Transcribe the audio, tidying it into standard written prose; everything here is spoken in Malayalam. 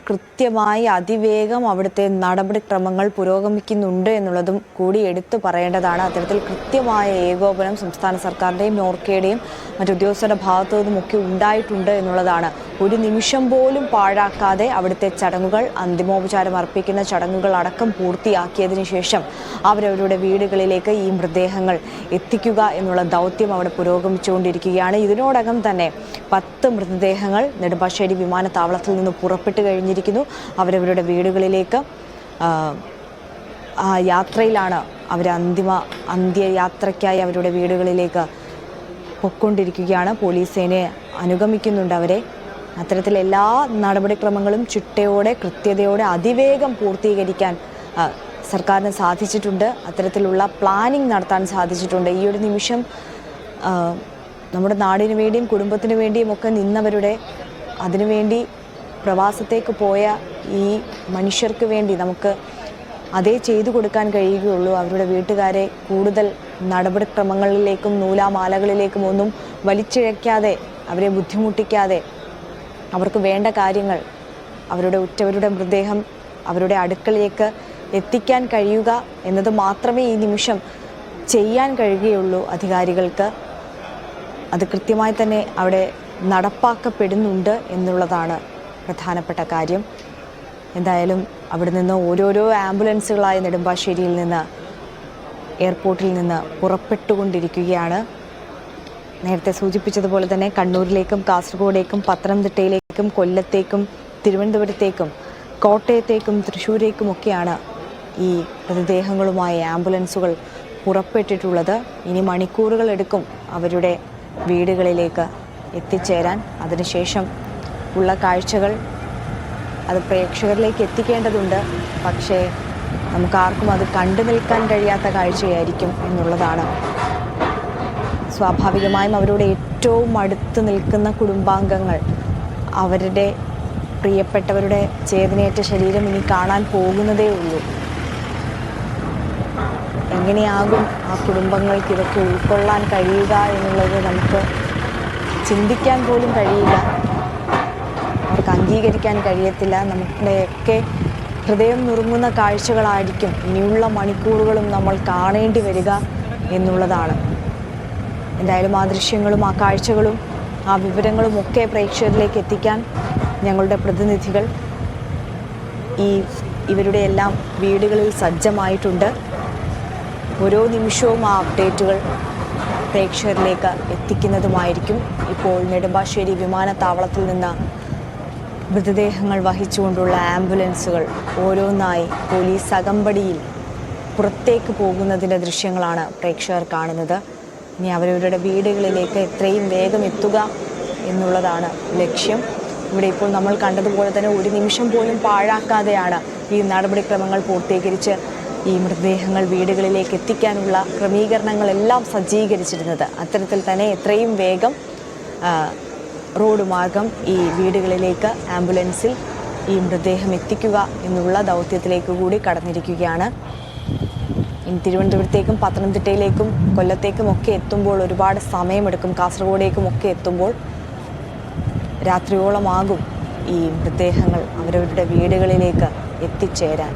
കൃത്യമായി അതിവേഗം അവിടുത്തെ നടപടിക്രമങ്ങൾ പുരോഗമിക്കുന്നുണ്ട് എന്നുള്ളതും കൂടി എടുത്തു പറയേണ്ടതാണ്. അത്തരത്തിൽ കൃത്യമായ ഏകോപനം സംസ്ഥാന സർക്കാരിൻ്റെയും നോർക്കയുടെയും മറ്റുദ്യോഗസ്ഥരുടെ ഭാഗത്തു നിന്നുമൊക്കെ ഉണ്ടായിട്ടുണ്ട് എന്നുള്ളതാണ്. ഒരു നിമിഷം പോലും പാഴാക്കാതെ അവിടുത്തെ ചടങ്ങുകൾ, അന്തിമോപചാരം അർപ്പിക്കുന്ന ചടങ്ങുകൾ അടക്കം പൂർത്തിയാക്കിയതിനു ശേഷം അവരവരുടെ വീടുകളിലേക്ക് ഈ മൃതദേഹങ്ങൾ എത്തിക്കുക എന്നുള്ള ദൗത്യം അവിടെ പുരോഗമിച്ചുകൊണ്ടിരിക്കുകയാണ്. ഇതിനോടകം തന്നെ 10 മൃതദേഹങ്ങൾ നെടുമ്പാശ്ശേരി വിമാനത്താവളത്തിൽ നിന്ന് പുറപ്പെട്ടു കഴിഞ്ഞിരിക്കുന്നു. അവരവരുടെ വീടുകളിലേക്ക് യാത്രയിലാണ്. അവർ അന്ത്യയാത്രയ്ക്കായി അവരുടെ വീടുകളിലേക്ക് പൊക്കൊണ്ടിരിക്കുകയാണ്. പോലീസ് സേനയെ അനുഗമിക്കുന്നുണ്ട് അവരെ. അത്തരത്തിൽ എല്ലാ നടപടിക്രമങ്ങളും ചിട്ടയോടെ, കൃത്യതയോടെ, അതിവേഗം പൂർത്തീകരിക്കാൻ സർക്കാരിന് സാധിച്ചിട്ടുണ്ട്. അത്തരത്തിലുള്ള പ്ലാനിംഗ് നടത്താൻ സാധിച്ചിട്ടുണ്ട്. ഈ ഒരു നിമിഷം നമ്മുടെ നാടിനു വേണ്ടിയും കുടുംബത്തിനു വേണ്ടിയും ഒക്കെ നിന്നവരുടെ, അതിനുവേണ്ടി പ്രവാസത്തേക്ക് പോയ ഈ മനുഷ്യർക്ക് വേണ്ടി നമുക്ക് അതേ ചെയ്തു കൊടുക്കാൻ കഴിയുകയുള്ളൂ. അവരുടെ വീട്ടുകാരെ കൂടുതൽ നടപടിക്രമങ്ങളിലേക്കും നൂലാമാലകളിലേക്കും ഒന്നും വലിച്ചിഴയ്ക്കാതെ, അവരെ ബുദ്ധിമുട്ടിക്കാതെ, അവർക്ക് വേണ്ട കാര്യങ്ങൾ, അവരുടെ ഉറ്റവരുടെ മൃതദേഹം അവരുടെ അടുക്കളയിലേക്ക് എത്തിക്കാൻ കഴിയുക എന്നത് മാത്രമേ ഈ നിമിഷം ചെയ്യാൻ കഴിയുകയുള്ളൂ അധികാരികൾക്ക്. അത് കൃത്യമായി തന്നെ അവിടെ നടപ്പാക്കപ്പെടുന്നുണ്ട് എന്നുള്ളതാണ് പ്രധാനപ്പെട്ട കാര്യം. എന്തായാലും അവിടെ നിന്ന് ഓരോരോ ആംബുലൻസുകളായി നെടുമ്പാശ്ശേരിയിൽ നിന്ന്, എയർപോർട്ടിൽ നിന്ന് പുറപ്പെട്ടുകൊണ്ടിരിക്കുകയാണ്. നേരത്തെ സൂചിപ്പിച്ചതുപോലെ തന്നെ കണ്ണൂരിലേക്കും കാസർഗോഡേക്കും പത്തനംതിട്ടയിലേക്കും കൊല്ലത്തേക്കും തിരുവനന്തപുരത്തേക്കും കോട്ടയത്തേക്കും തൃശ്ശൂരേക്കുമൊക്കെയാണ് ഈ മൃതദേഹങ്ങളുമായി ആംബുലൻസുകൾ പുറപ്പെട്ടിട്ടുള്ളത്. ഇനി മണിക്കൂറുകൾ എടുക്കും അവരുടെ വീടുകളിലേക്ക് എത്തിച്ചേരാൻ. അതിനുശേഷം ഉള്ള കാഴ്ചകൾ അത് പ്രേക്ഷകരിലേക്ക് എത്തിക്കേണ്ടതുണ്ട്. പക്ഷേ നമുക്കാർക്കും അത് കണ്ടു നിൽക്കാൻ കഴിയാത്ത കാഴ്ചയായിരിക്കും എന്നുള്ളതാണ്. സ്വാഭാവികമായും അവരോട് ഏറ്റവും അടുത്ത് നിൽക്കുന്ന കുടുംബാംഗങ്ങൾ, അവരുടെ പ്രിയപ്പെട്ടവരുടെ ചേതനയേറ്റ ശരീരം ഇനി കാണാൻ പോകുന്നതേ ഉള്ളൂ. എങ്ങനെയാകും ആ കുടുംബങ്ങൾക്ക് ഇതൊക്കെ ഉൾക്കൊള്ളാൻ കഴിയുക എന്നുള്ളത് നമുക്ക് ചിന്തിക്കാൻ പോലും കഴിയില്ല. അവർക്ക് അംഗീകരിക്കാൻ കഴിയത്തില്ല. നമ്മുടെയൊക്കെ ഹൃദയം നുറുങ്ങുന്ന കാഴ്ചകളായിരിക്കും ഇനിയുള്ള മണിക്കൂറുകളും നമ്മൾ കാണേണ്ടി വരിക എന്നുള്ളതാണ്. എന്തായാലും ആ ദൃശ്യങ്ങളും ആ കാഴ്ചകളും ആ വിവരങ്ങളും ഒക്കെ പ്രേക്ഷകരിലേക്ക് എത്തിക്കാൻ ഞങ്ങളുടെ പ്രതിനിധികൾ ഇവരുടെ എല്ലാം വീടുകളിൽ സജ്ജമായിട്ടുണ്ട്. ഓരോ നിമിഷവും ആ അപ്ഡേറ്റുകൾ പ്രേക്ഷകരിലേക്ക് എത്തിക്കുന്നതുമായിരിക്കും. ഇപ്പോൾ നെടുമ്പാശ്ശേരി വിമാനത്താവളത്തിൽ നിന്ന് മൃതദേഹങ്ങൾ വഹിച്ചുകൊണ്ടുള്ള ആംബുലൻസുകൾ ഓരോന്നായി പോലീസ് അകമ്പടിയിൽ പുറത്തേക്ക് പോകുന്നതിൻ്റെ ദൃശ്യങ്ങളാണ് പ്രേക്ഷകർ കാണുന്നത്. ഇനി അവരവരുടെ വീടുകളിലേക്ക് എത്രയും വേഗം എത്തുക എന്നുള്ളതാണ് ലക്ഷ്യം. ഇവിടെ ഇപ്പോൾ നമ്മൾ കണ്ടതുപോലെ തന്നെ ഒരു നിമിഷം പോലും പാഴാക്കാതെയാണ് ഈ നടപടിക്രമങ്ങൾ പൂർത്തീകരിച്ച് ഈ മൃതദേഹങ്ങൾ വീടുകളിലേക്ക് എത്തിക്കാനുള്ള ക്രമീകരണങ്ങളെല്ലാം സജ്ജീകരിച്ചിരുന്നത്. അത്തരത്തിൽ തന്നെ എത്രയും വേഗം റോഡ് മാർഗം ഈ വീടുകളിലേക്ക് ആംബുലൻസിൽ ഈ മൃതദേഹം എത്തിക്കുക എന്നുള്ള ദൗത്യത്തിലേക്ക് കൂടി കടന്നിരിക്കുകയാണ്. ഇനി തിരുവനന്തപുരത്തേക്കും പത്തനംതിട്ടയിലേക്കും കൊല്ലത്തേക്കും ഒക്കെ എത്തുമ്പോൾ ഒരുപാട് സമയമെടുക്കും. കാസർഗോഡേക്കും ഒക്കെ എത്തുമ്പോൾ രാത്രിയോളമാകും ഈ മൃതദേഹങ്ങൾ അവരവരുടെ വീടുകളിലേക്ക് എത്തിച്ചേരാൻ.